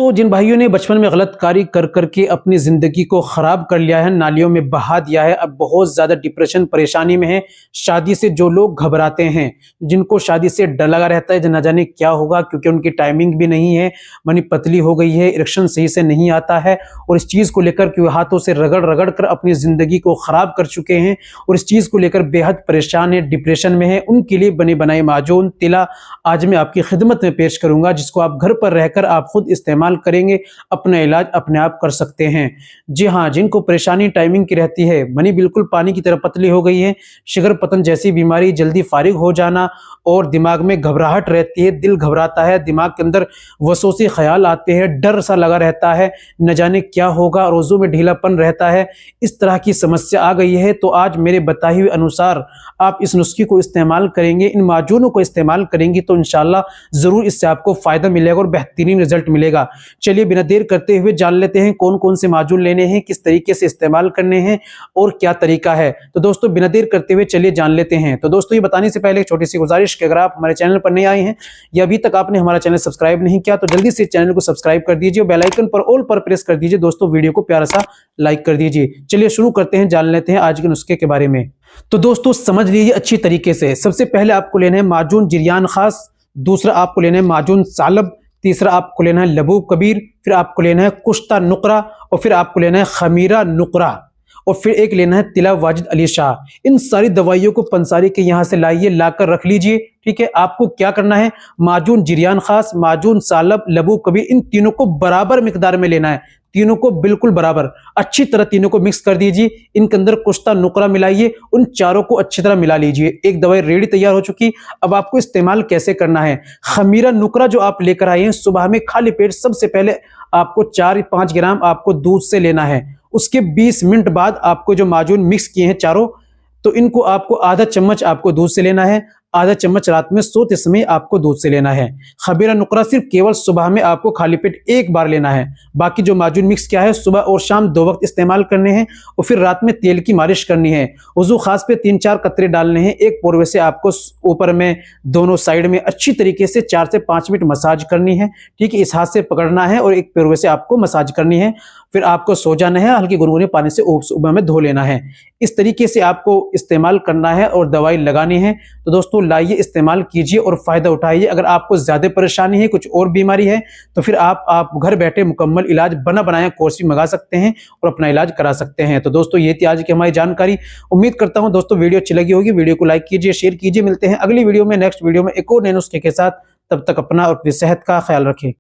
दोस्तों, जिन भाइयों ने बचपन में गलत कार्य कर करके अपनी ज़िंदगी को ख़राब कर लिया है, नालियों में बहा दिया है, अब बहुत ज़्यादा डिप्रेशन परेशानी में है। शादी से जो लोग घबराते हैं, जिनको शादी से डर लगा रहता है, न जाने क्या होगा, क्योंकि उनकी टाइमिंग भी नहीं है, मनी पतली हो गई है, इरेक्शन सही से नहीं आता है, और इस चीज़ को लेकर के हाथों से रगड़ रगड़ कर अपनी ज़िंदगी को ख़राब कर चुके हैं और इस चीज़ को लेकर बेहद परेशान है, डिप्रेशन में है, उनके लिए बनी बनाई माजून तिला आज मैं आपकी खिदमत में पेश करूँगा, जिसको आप घर पर रहकर आप खुद इस्तेमाल करेंगे, अपना इलाज अपने आप कर सकते हैं। जी हाँ, जिनको परेशानी टाइमिंग की रहती है, मनी बिल्कुल पानी की तरह पतली हो गई है, शुगर पतन जैसी बीमारी, जल्दी फारिग हो जाना और दिमाग में घबराहट रहती है, दिल घबराता है, दिमाग के अंदर वसवसे ख्याल आते हैं, डर सा लगा रहता है, न जाने क्या होगा, रोज़ों में ढीलापन रहता है, इस तरह की समस्या आ गई है, तो आज मेरे बताए हुए अनुसार आप इस नुस्खे को इस्तेमाल करेंगे, इन माजूनों को इस्तेमाल करेंगे तो इंशाल्लाह ज़रूर इससे आपको फ़ायदा मिलेगा और बेहतरीन रिजल्ट मिलेगा। चलिए बिना देर करते हुए जान लेते हैं कौन कौन से माजून लेने हैं, किस तरीके से इस्तेमाल करने हैं और क्या तरीका है। तो दोस्तों, बिना देर करते हुए चलिए जान लेते हैं। तो दोस्तों, ये बताने से पहले एक छोटी सी गुजारिश कि अगर आप हमारे चैनल पर नए आए हैं या अभी तक आपने हमारा चैनल सब्सक्राइब नहीं किया तो जल्दी से चैनल को सब्सक्राइब कर दीजिए, बेल आइकन पर ऑल पर प्रेस कर दीजिए। दोस्तों, वीडियो को प्यारा सा लाइक कर दीजिए। चलिए शुरू करते हैं, जान लेते हैं आज के नुस्खे के बारे में। तो दोस्तों, समझ लीजिए अच्छी तरीके से। सबसे पहले आपको लेना है माजून जिरियान खास, दूसरा आपको लेना है माजून सालब, तीसरा आपको लेना है लबूब कबीर, फिर आपको लेना है कुश्ता नुकरा और फिर आपको लेना है खमीरा नुकरा और फिर एक लेना है तिला वाजिद अली शाह। इन सारी दवाइयों को पंसारी के यहाँ से लाइए, लाकर रख लीजिए। ठीक है, आपको क्या करना है, माजून जिरियान खास, माजून सालब, लबूब कबीर, इन तीनों को बराबर मिकदार में लेना है, तीनों को बिल्कुल बराबर अच्छी तरह तीनों को मिक्स कर दीजिए। इनके अंदर कुश्ता नुकरा मिलाइए, उन चारों को अच्छी तरह मिला लीजिए। एक दवाई रेडी तैयार हो चुकी। अब आपको इस्तेमाल कैसे करना है। खमीरा नुकरा जो आप लेकर आए हैं, सुबह में खाली पेट सबसे पहले आपको 4-5 ग्राम आपको दूध से लेना है। उसके 20 मिनट बाद आपको जो माजून मिक्स किए हैं चारों, तो इनको आपको आधा चम्मच आपको दूध से लेना है, आधा चम्मच रात में सोते समय आपको दूध से लेना है। खमीरा नुकरा सिर्फ केवल सुबह में आपको खाली पेट एक बार लेना है। बाकी जो माजून मिक्स किया है सुबह और शाम 2 वक्त इस्तेमाल करने हैं और फिर रात में तेल की मालिश करनी है। वजू खास पे 3-4 कतरे डालने हैं। एक पोरवे से आपको ऊपर में दोनों साइड में अच्छी तरीके से 4 से 5 मिनट मसाज करनी है। ठीक है, इस हाथ से पकड़ना है और एक पोरवे से आपको मसाज करनी है। फिर आपको सो जाना है, हल्के गुनगुने पानी से सुबह में धो लेना है। इस तरीके से आपको इस्तेमाल करना है और दवाई लगानी है। तो दोस्तों, लाइए इस्तेमाल कीजिए और फायदा उठाइए। अगर आपको ज्यादा परेशानी है, कुछ और बीमारी है, तो फिर आप घर बैठे मुकम्मल इलाज बना बनाया कोर्स भी मंगा सकते हैं और अपना इलाज करा सकते हैं। तो दोस्तों, ये थी आज की हमारी जानकारी। उम्मीद करता हूं दोस्तों वीडियो अच्छी लगी होगी। वीडियो को लाइक कीजिए, शेयर कीजिए। मिलते हैं अगली वीडियो में, नेक्स्ट वीडियो में एक और नए नुस्खे के साथ। तब तक अपना और अपनी सेहत का ख्याल रखें।